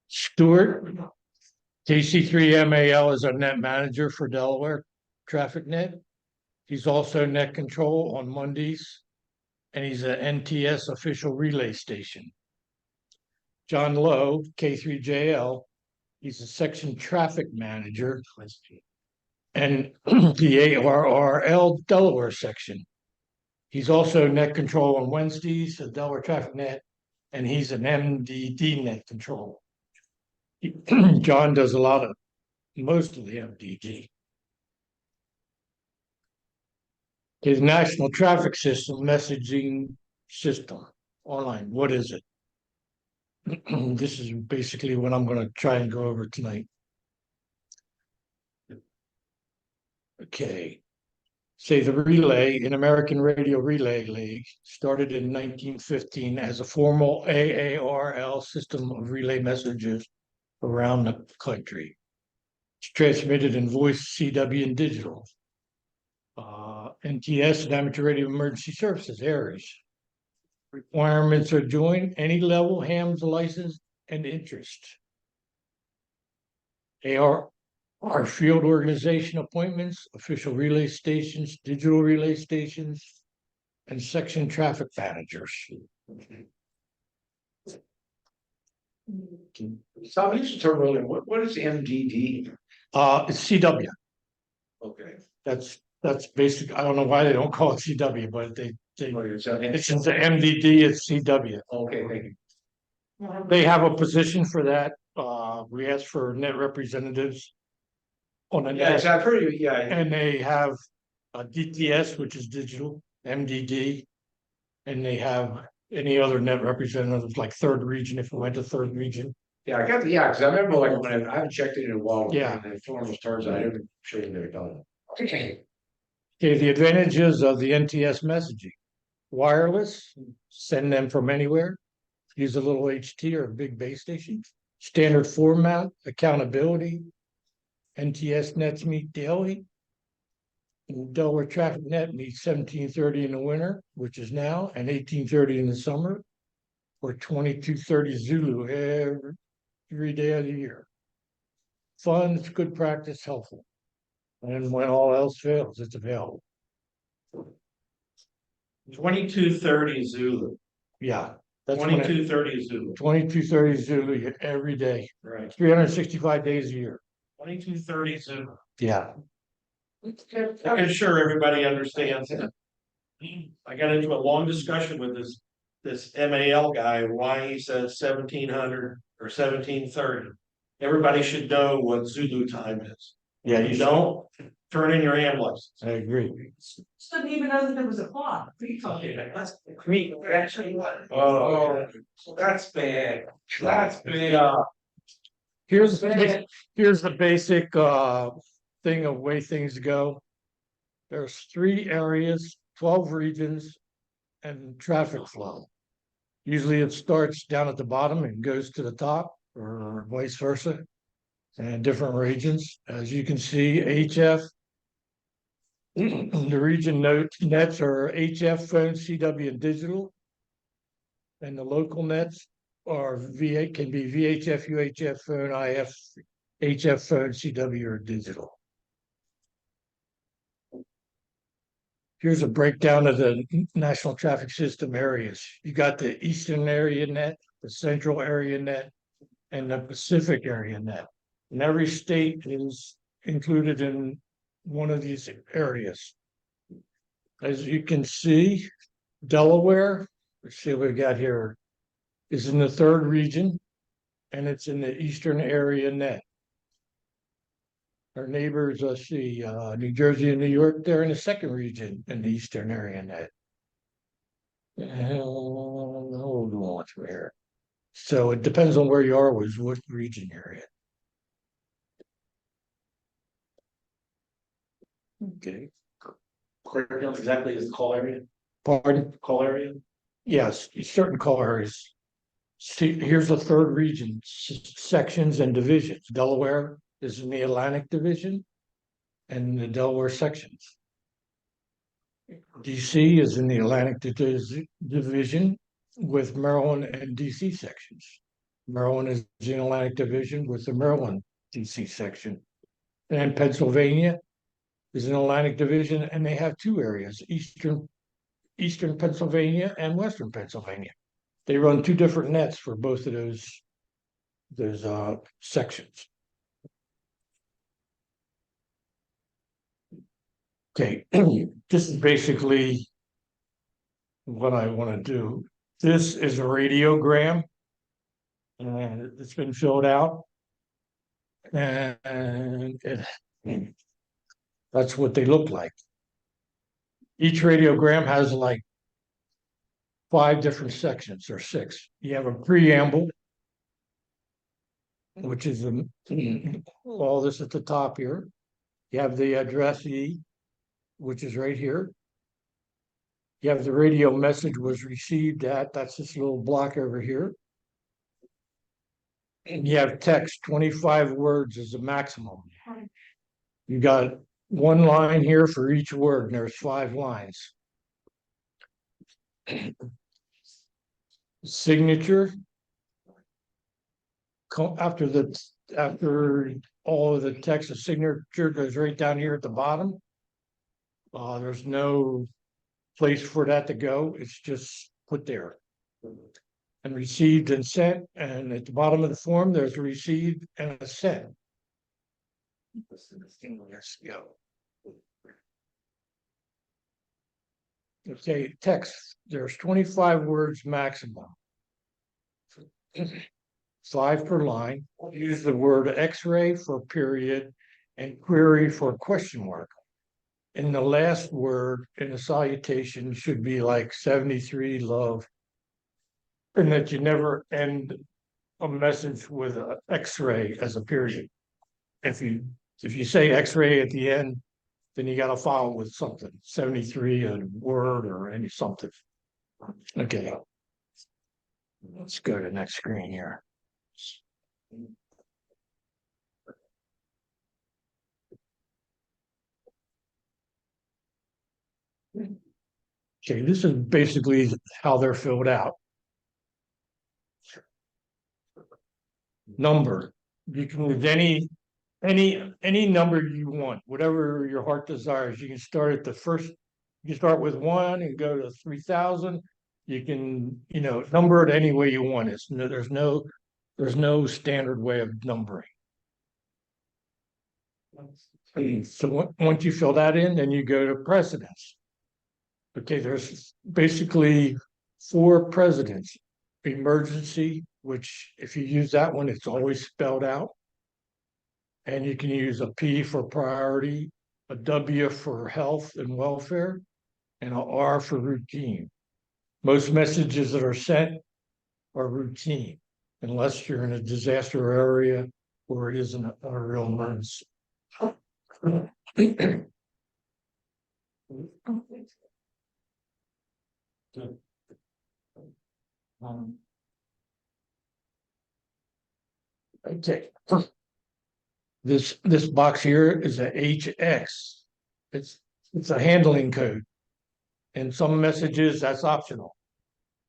Stewart, KC3FAU is our net manager for Delaware Traffic Net. He's also net control on Mondays, and he's an NTS official relay station. John Lowe, K3JL, he's a section traffic manager and the ARRL Delaware section. He's also net control on Wednesdays, the Delaware Traffic Net, and he's an MDD net control. John does most of the MDD. His national traffic system messaging system online. What is it? This is basically what I'm going to try and go over tonight. Okay. Say the relay in American Radio Relay League started in 1915 as a formal AARL system of relay messages around the country. It's transmitted in voice, CW, and digital. NTS and Amateur Radio Emergency Services, ARES. Requirements are join any level, hams, license, and interest. Our field organization appointments, official relay stations, digital relay stations, and section traffic managers. So I'm used to earlier. What is MDD? It's CW. Okay. That's basic. I don't know why they don't call it CW, but it's the MDD, it's CW. Okay, thank you. They have a position for that. We asked for net representatives on the net. I've heard you. Yeah. And they have a DTS, which is digital, MDD, and they have any other net representatives like third region, if we went to third region. Yeah, I got the, because I remember like when I haven't checked it in a while. Yeah. And the form was turns out I didn't show you they're done. Okay. Okay, the advantages of the NTS messaging. Wireless, send them from anywhere. Use a little HT or a big base station. Standard format, accountability. NTS nets meet daily. Delaware Traffic Net meets 17:30 in the winter, which is now, and 18:30 in the summer, or 22:30 Zulu every day of the year. Fun, it's good practice, helpful. And when all else fails, it's available. 22:30 Zulu. Yeah. 22:30 Zulu. 22:30 Zulu every day, Right. 365 days a year. 22:30 Zulu. Yeah. I'm sure everybody understands that. I got into a long discussion with this MAL guy, why he says 1700 or 1730. Everybody should know what Zulu time is. Yeah, If you don't, turn in your ham license. I agree. Didn't even know that there was a clock. What are you talking about? That's great. Actually, Oh, That's bad. That's bad. Here's the basic thing of way things go. There's 3 areas, 12 regions, and traffic flow. Usually it starts down at the bottom and goes to the top, or vice versa, and different regions. As you can see, HF, the region nets are HF, phone, CW, and digital. And the local nets are can be VHF, UHF, phone, IF, HF, phone, CW, or digital. Here's a breakdown of the national traffic system areas. You got the Eastern area net, the Central area net, and the Pacific area net. And every state is included in one of these areas. As you can see, Delaware, let's see what we got here, is in the 3rd region, and it's in the Eastern area net. Our neighbors, let's see, New Jersey and New York, they're in the 2nd region in the Eastern area net. Hold on through here. So it depends on where you are with what region you're in. Okay. exactly is the call area. Pardon? Call area. Yes, certain call areas. See, here's the 3rd region, sections and divisions. Delaware is in the Atlantic Division and the Delaware sections. DC is in the Atlantic Division, with Maryland and DC sections. Maryland is the Atlantic Division with the Maryland DC section. And Pennsylvania is an Atlantic Division, and they have two areas, Eastern Pennsylvania and Western Pennsylvania. They run two different nets for both of those sections. Okay, this is basically what I want to do. This is a radiogram, and it's been filled out, and that's what they look like. Each radiogram has like 5 different sections or 6. You have a preamble, which is all this at the top here. You have the addressee, which is right here. You have the radio message was received at, that's this little block over here. And you have text, 25 words is the maximum. You got one line here for each word, and there's 5 lines. Signature. After all of the text, the signature goes right down here at the bottom. There's no place for that to go. It's just put there. And received and sent. And at the bottom of the form, there's a received and a sent. Let's go. Okay, text. There's 25 words maximum. 5 per line. Use the word X-ray for period and query for question mark. And the last word in the salutation should be like 73 love. And that you never end a message with an X-ray as a period. If you say X-ray at the end, then you got to follow with something, 73 a word or any something. Okay. Let's go to the next screen here. Okay, this is basically how they're filled out. Number. You can use any number you want, whatever your heart desires. You can start at the first, you can start with 1 and go to 3,000. You can, number it any way you want. There's no standard way of numbering. So once you fill that in, then you go to presidents. Okay, there's basically 4 presidents. Emergency, which if you use that one, it's always spelled out. And you can use a P for priority, a W for health and welfare, and an R for routine. Most messages that are sent are routine, unless you're in a disaster area or it isn't a real emergency. Okay. This box here is a HX. It's a handling code. And some messages that's optional.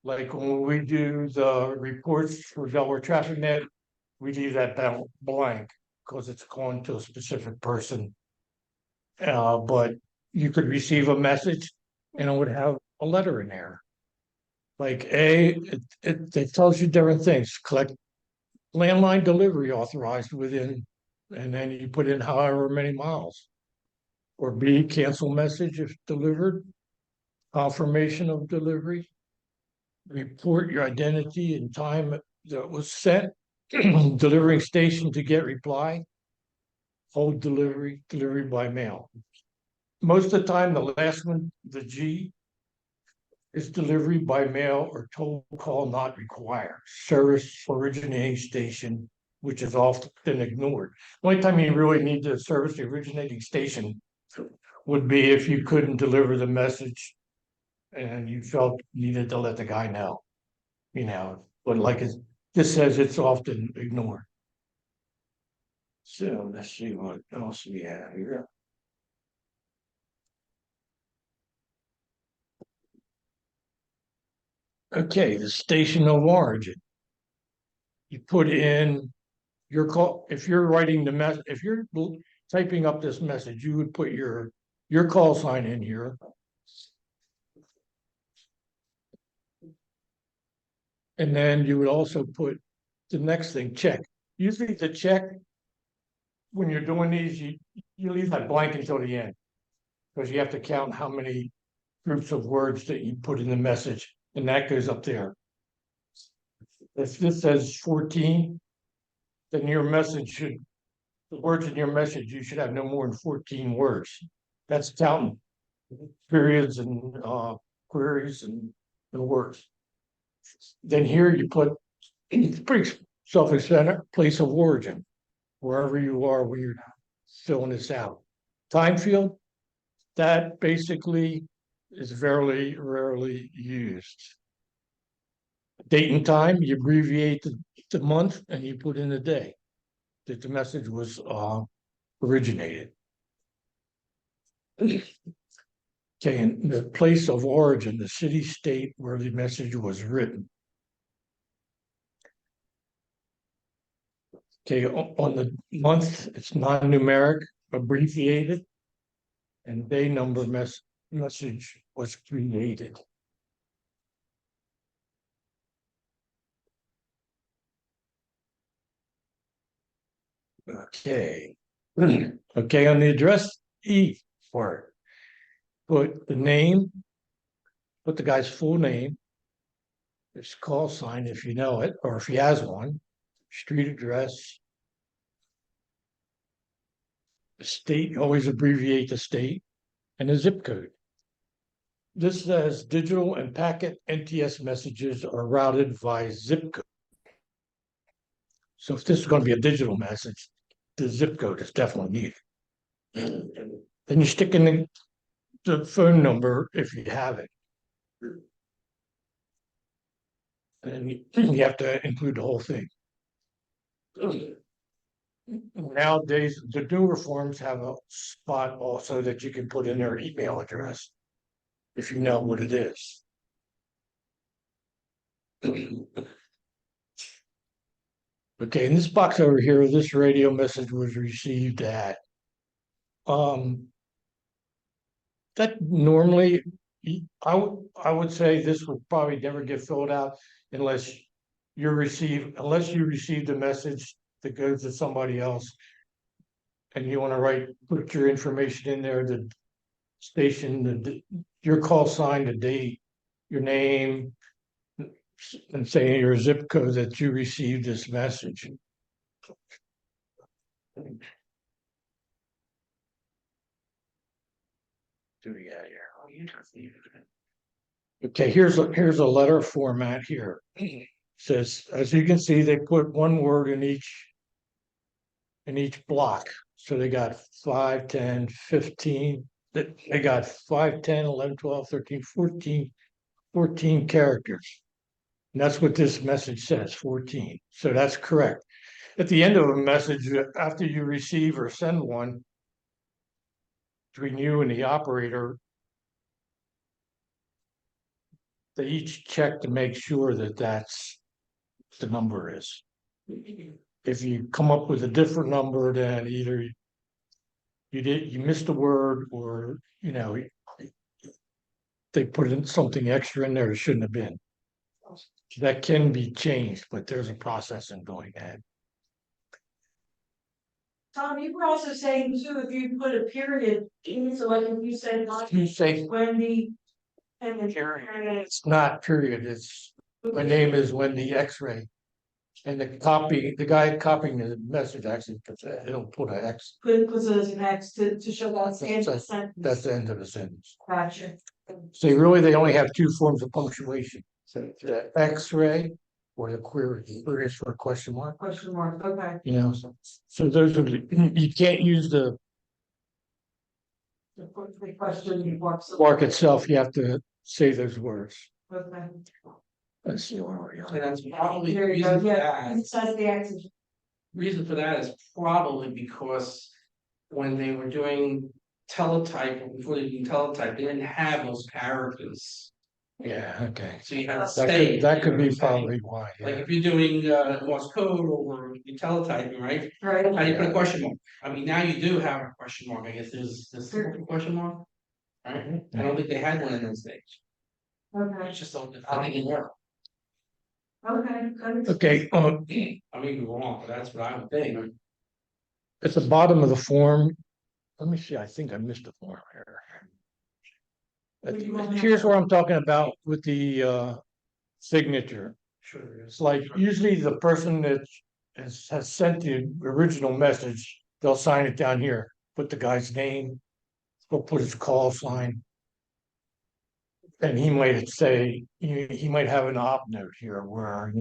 Like when we do the reports for Delaware Traffic Net, we leave that blank because it's going to a specific person. But you could receive a message and it would have a letter in there. Like it tells you different things. Collect landline delivery authorized within, and then you put in however many miles. Or B, cancel message if delivered. Confirmation of delivery. Report your identity and time that was sent. Delivering station to get reply. Hold delivery by mail. Most of the time, the last one, the G, is delivery by mail or toll call not required. Service originating station, which is often ignored. The only time you really need to service the originating station would be if you couldn't deliver the message and you felt needed to let the guy know, but like this says it's often ignored. So let's see what else we have here. Okay, the station of origin. You put in your call, if you're writing the mess, if you're typing up this message, you would put your call sign in here. And then you would also put the next thing, check. Usually the check, when you're doing these, you leave that blank until the end. Because you have to count how many groups of words that you put in the message, and that goes up there. If this says 14, then your message should, the words in your message, you should have no more than 14 words. That's counting periods and queries and words. Then here you put pretty self-explanatory place of origin, wherever you are when you're filling this out. Time field, that basically is very rarely used. Date and time, you abbreviate the month and you put in the day that the message was originated. Okay, and the place of origin, the city, state where the message was written. Okay, on the month, it's non-numeric, abbreviated, and day number message was created. Okay. Okay, on the address E part, put the name, put the guy's full name, his call sign if you know it, or if he has one, street address, the state, always abbreviate the state, and the zip code. This says digital and packet NTS messages are routed via zip code. So if this is going to be a digital message, the zip code is definitely needed. Then you stick in the phone number if you have it. And you have to include the whole thing. Nowadays, the newer forms have a spot also that you can put in their email address if you know what it is. Okay, in this box over here, this radio message was received at that normally I would say this would probably never get filled out unless you receive a message that goes to somebody else and you want to put your information in there, the station, your call sign, the date, your name, and saying your zip code that you received this message. Do we got here? Okay, here's a letter format here. Says, as you can see, they put one word in each block. So they got 5, 10, 15. They got 5, 10, 11, 12, 13, 14 characters. And that's what this message says, 14. So that's correct. At the end of a message, after you receive or send one, between you and the operator, they each check to make sure that that's the number is. If you come up with a different number, then either you missed a word, or they put in something extra in there that shouldn't have been. That can be changed, but there's a process in doing that. Tom, you were also saying too, if you put a period, so like if you said You say Wendy, and then period, it's not period, it's my name is Wendy X-ray. And the guy copying the message actually puts it'll put an X. puts it as an X to show that's the end of the sentence. That's the end of the sentence. Gotcha. So they only have two forms of punctuation. So the X-ray or the query. Query is for a question mark. Question mark, okay. So those are you can't use the The question marks. mark itself. You have to say those words. Okay. Let's see where we And are. that's probably the There you go, reason for yeah, that. it says the X is. Reason for that is probably because when they were doing teletype, before they did teletype, they didn't have those characters Yeah, okay. So you have to That stay. that could be you know what I'm saying? probably why, Like yeah. if you're doing Morse code or you teletyping, right? Right. How do you put a Yeah. question mark? I mean, now you do have a question mark, I guess there's a question mark. Right? I don't think they had one in those days. Okay, It's just I think it worked. okay. Okay, I may be wrong, but that's what I would think. at the bottom of the form, let me see, I think I missed a form here. Here's where I'm talking about with the signature. Sure. It's like usually the person that has sent the original message, they'll sign it down here, put the guy's name, they'll put his call sign. And he might say, he might have an op note here where,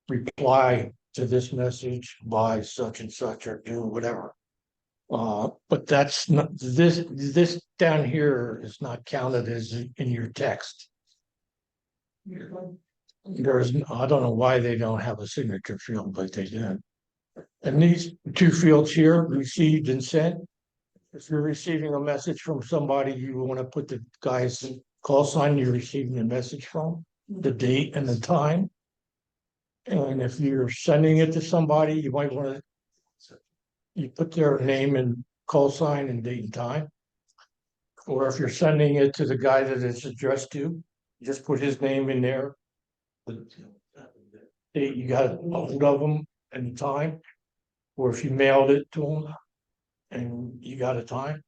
reply to this message by such and such or do whatever. But that's not, this down here is not counted as in your text. There's, I don't know why they don't have a signature field, but they do. And these two fields here, received and sent. If you're receiving a message from somebody, you want to put the guy's call sign you're receiving a message from, the date and the time. And if you're sending it to somebody, you might want to, you put their name and call sign and date and time. Or if you're sending it to the guy that it's addressed to, you just put his name in there. The date you got hold of them and the time. Or if you mailed it to them and you got a time.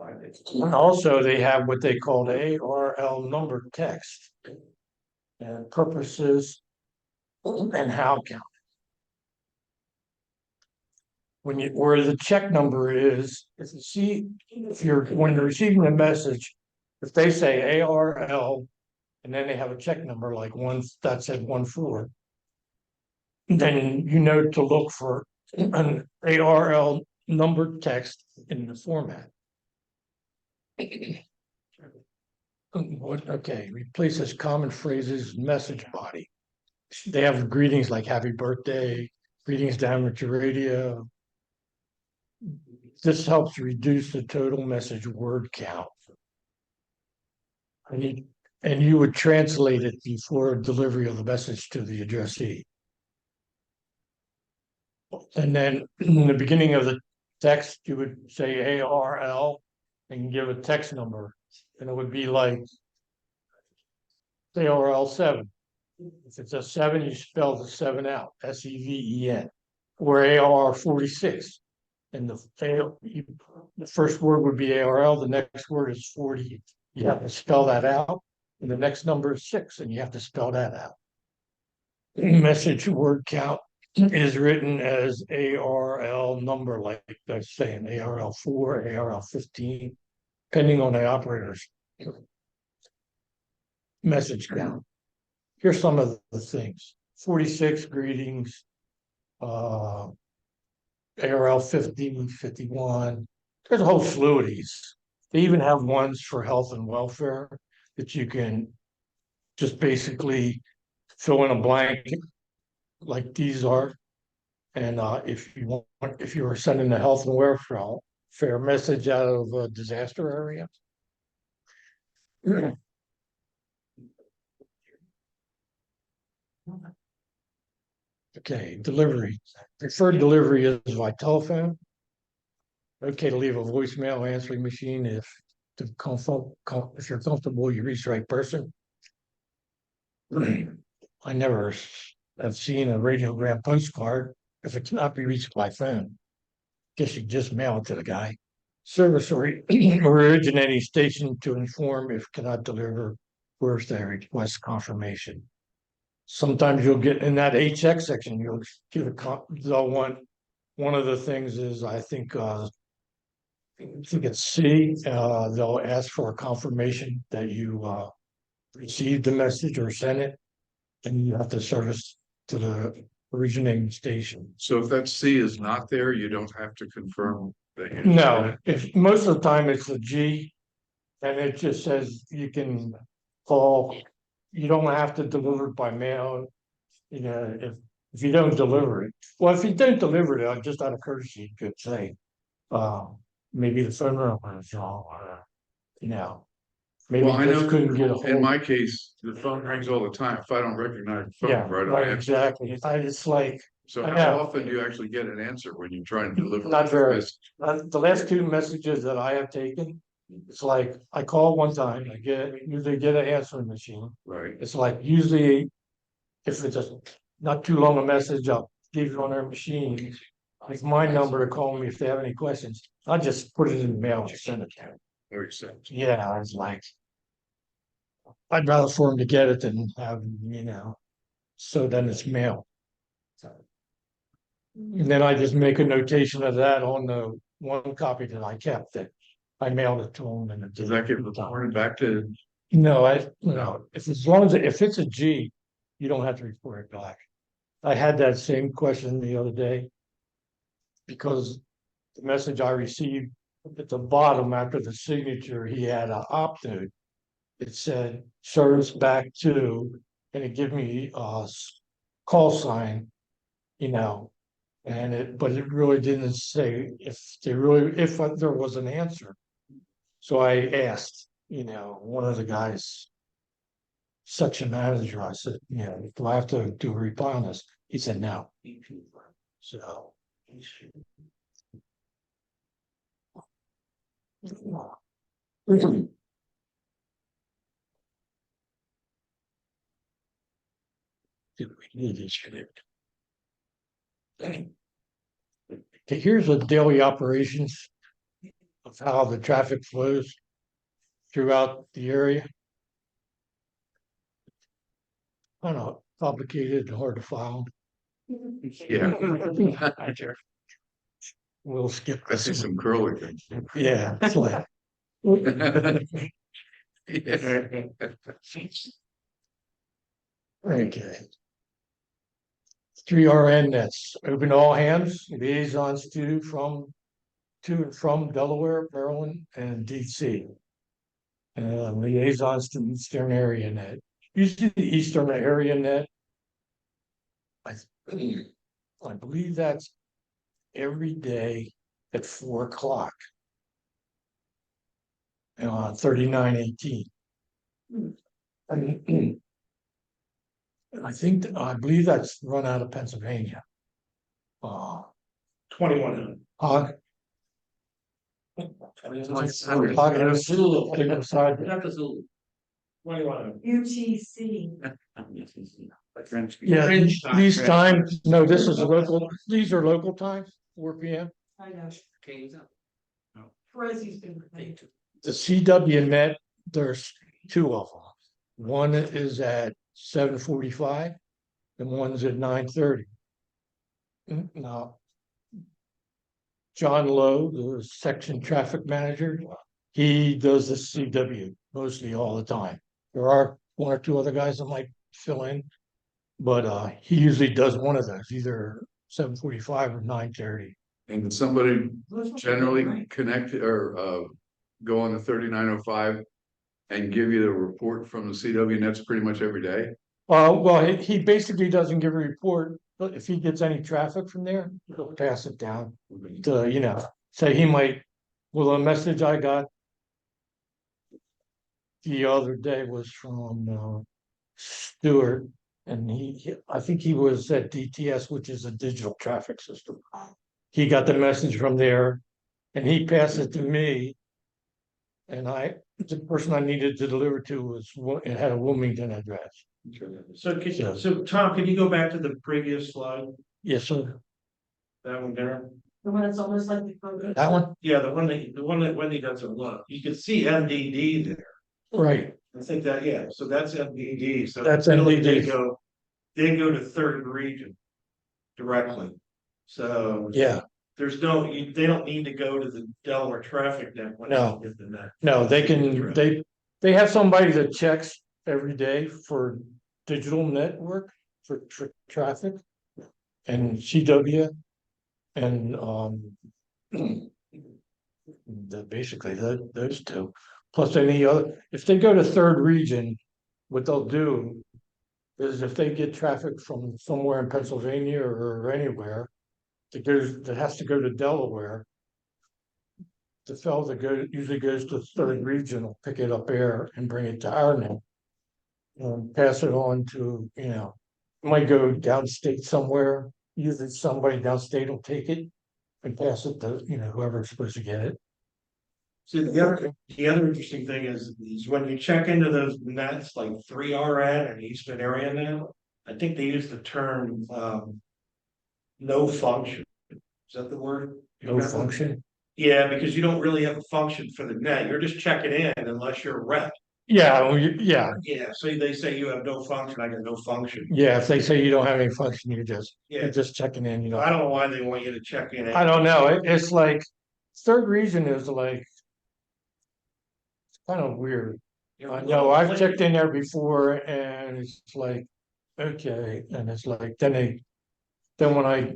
And also they have what they call the ARL number text. And purposes and how count. When you, where the check number is, if you see, when you're receiving a message, if they say ARL, and then they have a check number like one, that said 14, then you know to look for an ARL number text in the format. What, okay, replaces common phrases, message body. They have greetings like happy birthday, greetings down at your radio. This helps reduce the total message word count. And you would translate it before delivery of the message to the addressee. And then in the beginning of the text, you would say ARL and give a text number. And it would be like ARL 7. If it's a 7, you spell the 7 out, SEVEN. Or AR 46. And the first word would be ARL, the next word is 40. You have to spell that out. And the next number is 6, and you have to spell that out. Message word count is written as ARL number, like they're saying ARL 4, ARL 15, depending on the operator's message count. Here's some of the things. 46 greetings, ARL 50, 51. There's a whole slew of these. They even have ones for health and welfare that you can just basically fill in a blank like these are. And if you were sending a health and welfare message out of a disaster area. Okay, delivery. Preferred delivery is by telephone. Okay to leave a voicemail answering machine if if you're comfortable, you reach the right person. I never have seen a radiogram postcard if it cannot be reached by phone. Guess you just mail it to the guy. Service originating station to inform if cannot deliver, where's the request confirmation. Sometimes you'll get in that HX section, you'll give they'll want, one of the things is, I think it's C, they'll ask for a confirmation that you received the message or sent it. And you have to service to the originating station. So if that C is not there, you don't have to confirm that. No, if most of the time it's a G. And it just says you can call, you don't have to deliver it by mail. If you don't deliver it, well, if you don't deliver it, just out of courtesy, you could say, maybe the phone number is wrong, you know. Maybe Well, I just know couldn't get a hold. in my case, the phone rings all the time. If I don't recognize the Yeah, phone, right, I right, answer. exactly. It's like, So I how know. often do you actually get an answer when you try and deliver? Not a very. message? The last two messages that I have taken, it's like, I call one time, usually get an answering machine. Right, It's like usually, if it's a not too long a message, I'll leave it on their machine. Like my number to call me if they have any questions. I just put it in the mail and send it to them. very simple. Yeah, I was like, I'd rather for them to get it than have, so then it's mail. And then I just make a notation of that on the one copy that I kept that I mailed it to them and it Does that get reported back to, No, if as long as, if it's a G, you don't have to report it back. I had that same question the other day. Because the message I received at the bottom after the signature, he had a opted. It said service back to, and it gave me call sign, but it really didn't say if there was an answer. So I asked, one of the guys, section manager, I said, do I have to do a reply on this? He said, no. So. Did we need this connect? Okay, here's a daily operations of how the traffic flows throughout the area. I don't know, complicated, hard to follow. yeah, We'll skip I see this. some curly things. Yeah, it's like. Yeah. Okay. 3RN, that's open to all hands, liaisons to and from Delaware, Maryland, and DC. Liaisons to Eastern Area Net. Usually the Eastern Area Net. I believe that's every day at 4 o'clock. 3918. I believe that's run out of Pennsylvania. 2100. UTC. Yeah, these times, no, this is these are local times, 4 p.m. I know. Kings up. Perezzi's been paid. The CW net, there's two of them. One is at 7:45 and one's at 9:30. Now, John Lowe, the section traffic manager, he does the CW mostly all the time. There are one or two other guys that might fill in, but he usually does one of those, either 7:45 or 9:30. And somebody generally connect or go on the 3905 and give you the report from the CW nets pretty much every day. Well, he basically doesn't give a report, but if he gets any traffic from there, he'll pass it down to, say he might, well, the message I got the other day was from Stewart, and I think he was at DTS, which is a digital traffic system. He got the message from there and he passed it to me. And the person I needed to deliver to it had a Wilmington address. So Tom, can you go back to the previous slide? Yes, sir. That one there? The one that's almost like the photo. That one? Yeah, the one that Wendy doesn't look. You can see MDD there. Right. I think that, yeah, so that's MDD. So That's really MDD. They go to third region directly. So Yeah. there's they don't need to go to the Delaware traffic network. No. to get the net. No, they have somebody that checks every day for digital network for traffic and CW and basically those two, plus any other. If they go to third region, what they'll do is if they get traffic from somewhere in Pennsylvania or anywhere that has to go to Delaware, the fellow that usually goes to third region will pick it up there and bring it to our net. And pass it on to, might go downstate somewhere, usually somebody downstate will take it. And pass it to, whoever's supposed to get it. See, the other interesting thing is when you check into those nets, like 3RN and Eastern area now, I think they use the term, no function. Is that the word? No function. Yeah, because you don't really have a function for the net, you're just checking in unless you're a rep. Yeah, well, yeah, Yeah, so they say you have no function, I got no function. yeah, if they say you don't have any function, you're Yeah, just checking in, I don't know why they want you to check in. I don't know, it's like, third region is like. Kind of weird, I know, I've checked in there before and it's like, okay, and it's like, then when I.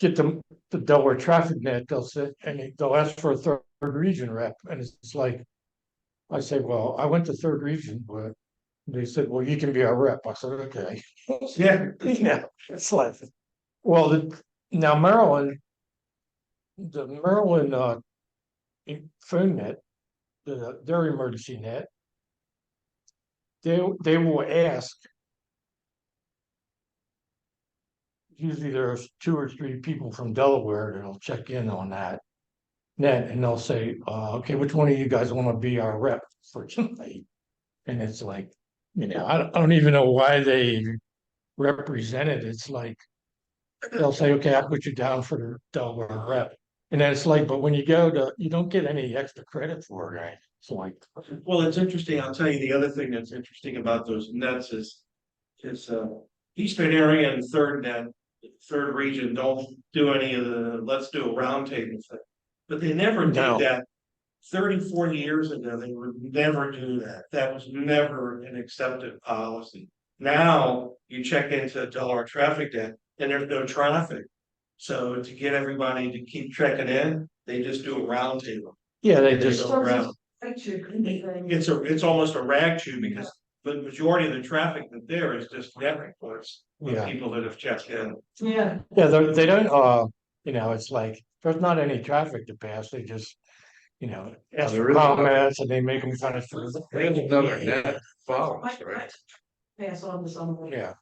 Get the Delaware traffic net, they'll say, and they'll ask for a third region rep, and it's like. I say, well, I went to third region, but they said, well, you can be our rep, I said, okay. Yeah, Yeah, it's like, well, now Maryland. The Maryland phone net, their emergency net. They will ask. Usually there's 2 or 3 people from Delaware that'll check in on that. Net and they'll say, okay, which one of you guys want to be our rep for tonight? And it's like, I don't even know why they represent it. It's like, they'll say, okay, I'll put you down for the Delaware rep. And then it's like, but when you you don't get any extra credit for it, right? It's like, well, it's interesting, I'll tell you, the other thing that's interesting about those nets is Eastern area and third region don't do any of the, let's do a roundtable thing. But they never did No. that 30, 40 years ago, they would never do that. That was never an accepted policy. Now, you check into Delaware traffic net and there's no traffic. So to get everybody to keep checking in, they just do a roundtable. yeah, they They just, go around. It's It's almost a rag tube because the majority of the traffic that there is just net reports with Yeah. people that have checked in. Yeah. yeah, they don't, it's like, there's not any traffic to pass, they just. Ask There for is no- comments and they make them kind of. There's another net follows, right? Pass on to someone, Yeah,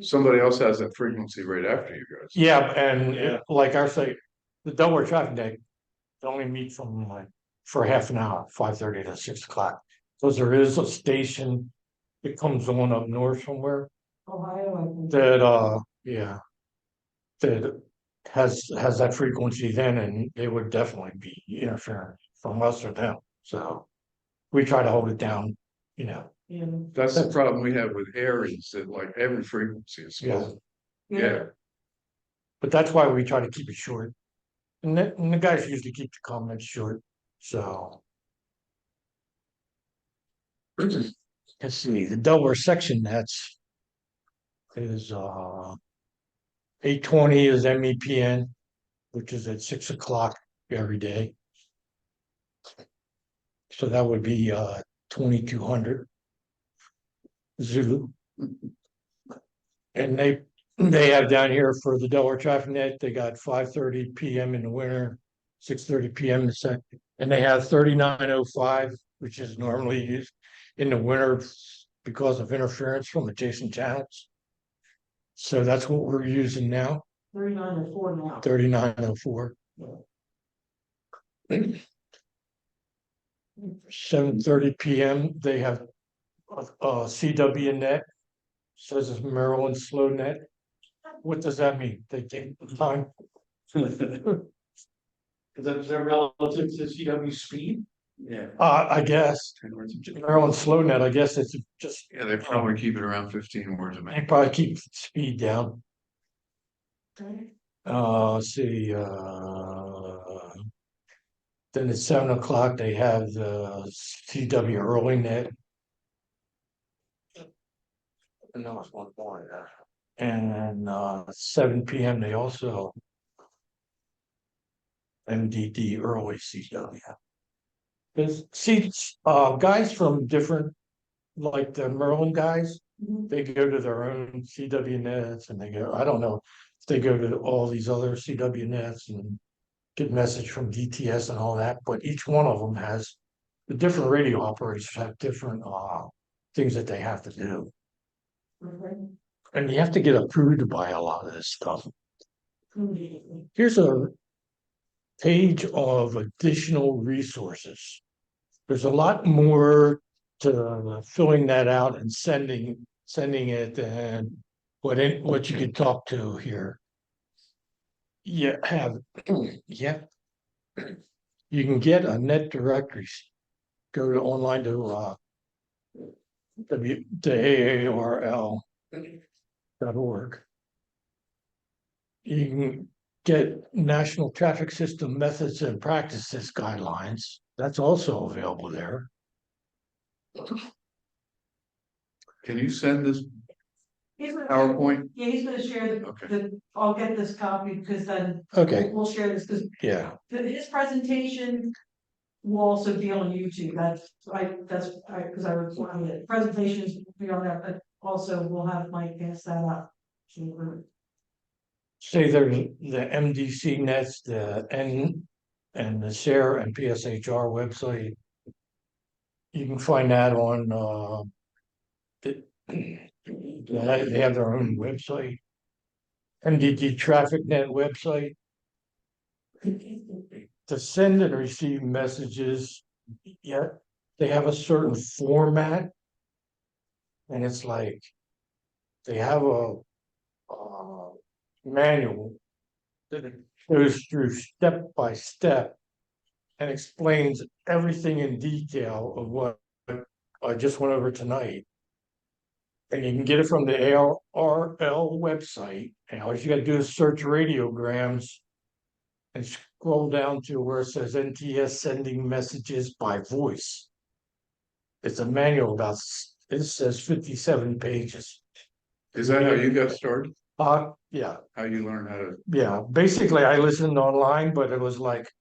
Somebody else has that frequency right after you guys. yeah, and Yeah. like I say, the Delaware traffic day. They only meet from like, for half an hour, 5:30 to 6 o'clock. Cause there is a station. That comes on up north somewhere Ohio, I think. that, yeah. That has that frequency then, and it would definitely be interference from us or them, so. We try to hold it down, Yeah. That's the problem we have with Aries, that like every frequency is Yeah. full. Yeah, but that's why we try to keep it short. And the guys usually keep the comments short, so. Let's see, the Delaware section that's. Is 8:20 is MEPN, which is at 6 o'clock every day. So that would be 2200. Zulu. And they have down here for the Delaware traffic net, they got 5:30 PM in the winter, 6:30 PM in the second, and they have 3905, which is normally used in the winter because of interference from adjacent channels. So that's what we're using now, 3904 now. 3904. 7:30 PM, they have CW net, says it's Maryland slow net. What does that mean? They take the time? Is that relative to CW speed? Yeah. I guess, Maryland slow net, I guess it's just, yeah, they probably keep it around 15 words a they minute. probably keep speed down. Okay. Let's see, then at 7 o'clock, they have the CW early net. And that was one more, yeah. And 7 PM, they also. MDD early CW. Cause see, guys from different, like the Maryland guys, they go to their own CW nets and they go, I don't know. If they go to all these other CW nets and get message from DTS and all that, but each one of them has, the different radio operators have different, things that they have to do. And you have to get approved to buy a lot of this stuff. Here's a page of additional resources. There's a lot more to filling that out and sending it and what you could talk to here. You have, yeah. You can get a net directories. Go to online to AARL.org. You can get National Traffic System Methods and Practices Guidelines. That's also available there. Can you send this He's gonna- PowerPoint? Yeah, he's gonna share Okay. I'll get this copy because then Okay, we'll share this, because yeah, his presentation will also be on YouTube. Because I recorded it. Presentations will be on that, but also we'll have Mike pass that up. say there's the MDC nets, the N and the SARE and PSHR website. You can find that on they have their own website. MDT Traffic Net website. To send and receive messages, yeah, they have a certain format. And it's like, they have a manual that goes through step by step and explains everything in detail of what I just went over tonight. And you can get it from the ARRL website, and all you gotta do is search radiograms and scroll down to where it says NTS sending messages by voice. It's a manual about, it says 57 pages. Is that how you got started? Yeah, How you learned how to, yeah, basically I listened online, but it was like,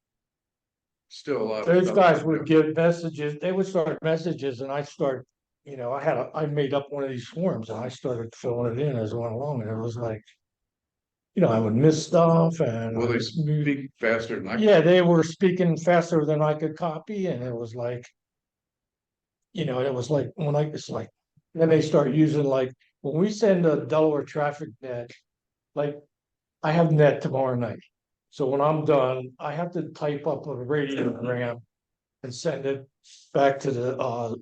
still a lot of those stuff. guys would give messages, they would start messages and I start, I made up one of these forms and I started filling it in as I went along and it was like, I would miss stuff and. Will they speak faster than I? Yeah, they were speaking faster than I could copy and it was like. It was like, it's like, then they start using like, when we send a Delaware traffic net, like, I have net tomorrow night. So when I'm done, I have to type up a radiogram and send it back to the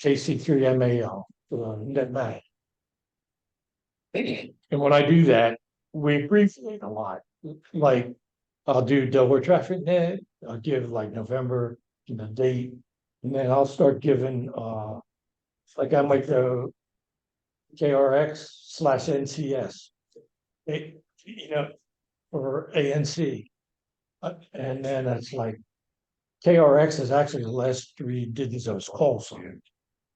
KC3FAU, net bank. And when I do that, we abbreviate a lot. Like, I'll do Delaware traffic net, I'll give like November, the date, and then I'll start giving like I might go KRX/NCS. Or ANC. And then it's like KRX is actually the last 3 digits of his call sign.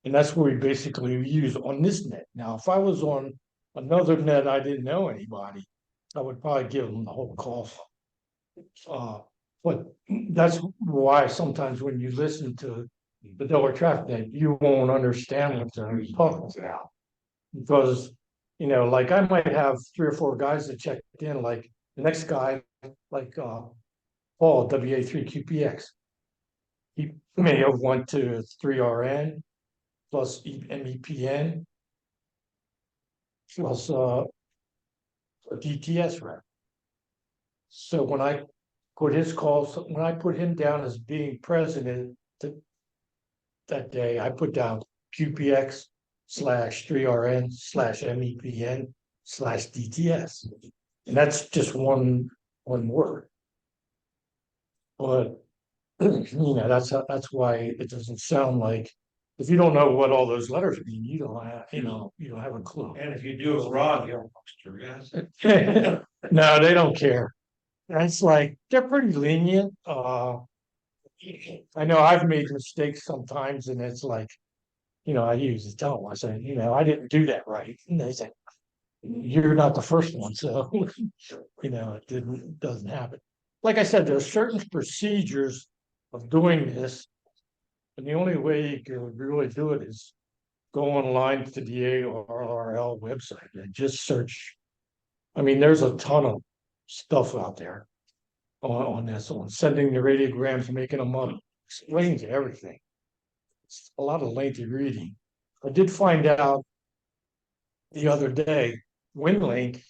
And that's what we basically use on this net. Now, if I was on another net, I didn't know anybody, I would probably give them the whole call sign. But that's why sometimes when you listen to the Delaware traffic net, you won't understand what they're talking about. Because, like I might have 3 or 4 guys that checked in, like the next guy, like Paul, WA3QPX. He may have went to 3RN plus MEPN plus a DTS rep. So when I put him down as being president that day, I put down QPX/3RN/MEPN/DTS. And that's just one word. But that's why it doesn't sound like, if you don't know what all those letters mean, you don't have a clue. And if you do it wrong, you're a monster, yes. No, they don't care. It's like, they're pretty lenient. I know I've made mistakes sometimes and it's like, I usually tell them, I say, I didn't do that right. And they say, you're not the first one, so, it doesn't happen. Like I said, there's certain procedures of doing this. And the only way you can really do it is go online to the ARRL website and just search. I mean, there's a ton of stuff out there. on this, on sending the radiograms, making them up, explains everything. It's a lot of lengthy reading. I did find out the other day, WinLink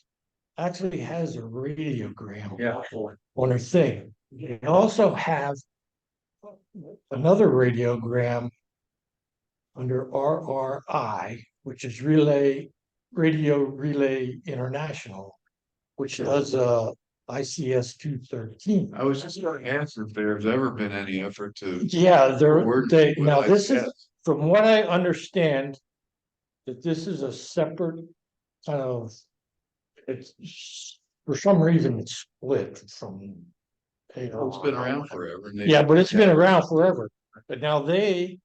actually has a radiogram on their thing. They also have another radiogram under RRI, which is Radio Relay International, which does ICS 213. I was just going to ask if there's ever been any effort to. Yeah, Word now with this is, ICS. from what I understand, that this is a separate kind of, it's, for some reason, it's split from. It's been around forever. and they- Yeah, but it's been around forever, but now they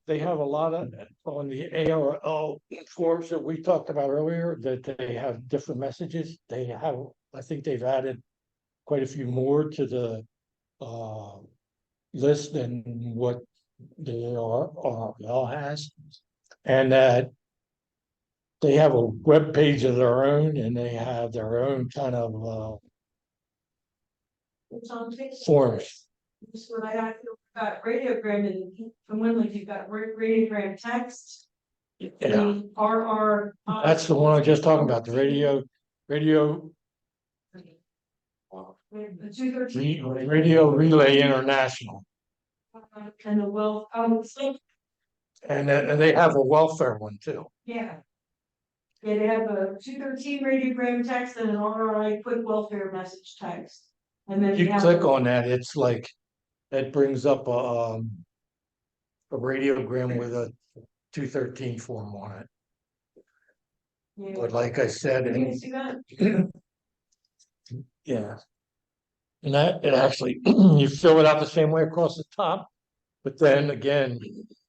have a lot of, on the ARL forms that we talked about earlier, that they have different messages. They have, I think they've added quite a few more to the list than what the ARL has. And that they have a web page of their own, and they have their own kind of It's on Facebook. forms. This is what I got radiogram and from Winland, you've got radiogram text. Yeah, The RR. that's the one I was just talking about, the radio The 213. Radio Relay International. And the well, And they have a welfare one too. yeah. Yeah, they have a 213 radiogram text and an RRI quick welfare message text. And then. You click on that, it's like, that brings up a radiogram with a 213 form on it. Yeah. But like I said, Can you and see that? yeah. And that, it actually, you fill it out the same way across the top, but then again,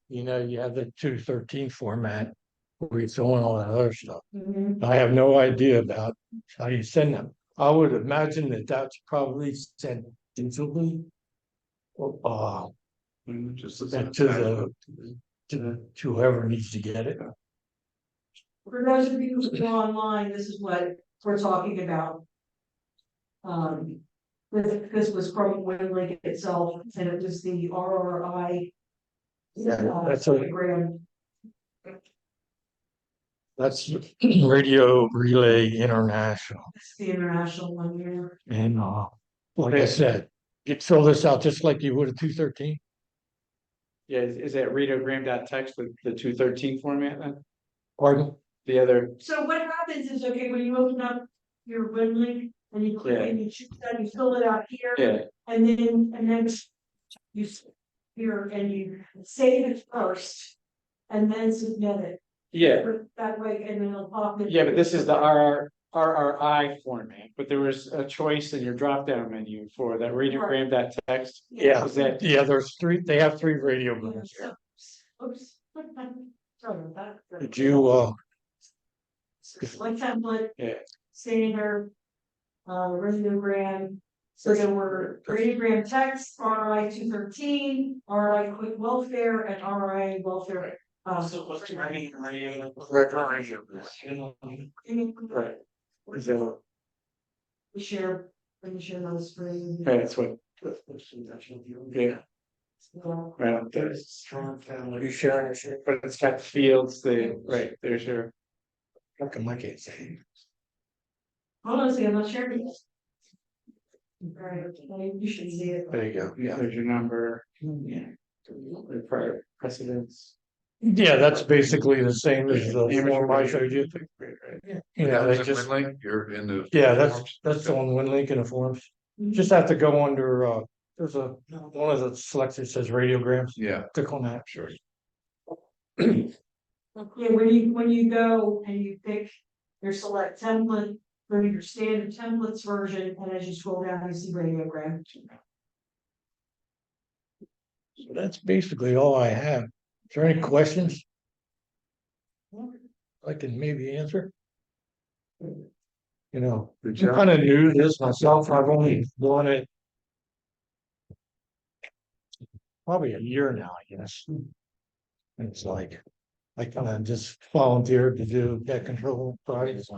you know, you have the 213 format where you fill in all that other stuff. Mhm. I have no idea about how you send them. I would imagine that that's probably sent digitally. Just To whoever needs to get it. For those of you who are online, this is what we're talking about. This was from WinLink itself, and it was the RRI. Yeah, that's a, Program. that's Radio Relay International. It's the international one here. And like I said, you fill this out just like you would a 213. Yeah, is that radiogram.txt the 213 format then? Pardon? The other, So what happens is, okay, when you open up your WinLink and you click Yeah. and you choose that, you fill it out here. yeah, And then you here and you save it first. And then submit it. yeah, That way, and then it'll pop in. yeah, but this is the RRI format, but there was a choice in your drop-down menu for that radiogram.txt. Yeah, Is that, yeah, they have three radiograms here. Oops. Sorry about that. Did you, Select template, yeah, standard, radiogram. So there were radiogram text, RI 213, RI quick welfare, and RI welfare. right, So, We share those for you. that's what, yeah, right, there's, strong family. You sharing your shit? but it's got fields, right, there's your, How come I can't say? Honestly, I'm not sharing this. Alright, you should see it. There you go. Yeah. there's your number, yeah. The prior precedents. Yeah, that's basically the same as the form I showed you. Yeah, they That was just, a link, you're in the. yeah, that's on WinLink in the forms. Just have to go under, there's one of the selections says radiograms. Yeah, Click on that. sure. Yeah, when you go and you pick your select template, go to your standard templates version, and as you scroll down, you see radiogram. So that's basically all I have. Is there any questions? I can maybe answer. You know, I'm kind of new to this myself. I've only done it probably a year now, I guess. And it's like, I kind of just volunteered to do debt control projects.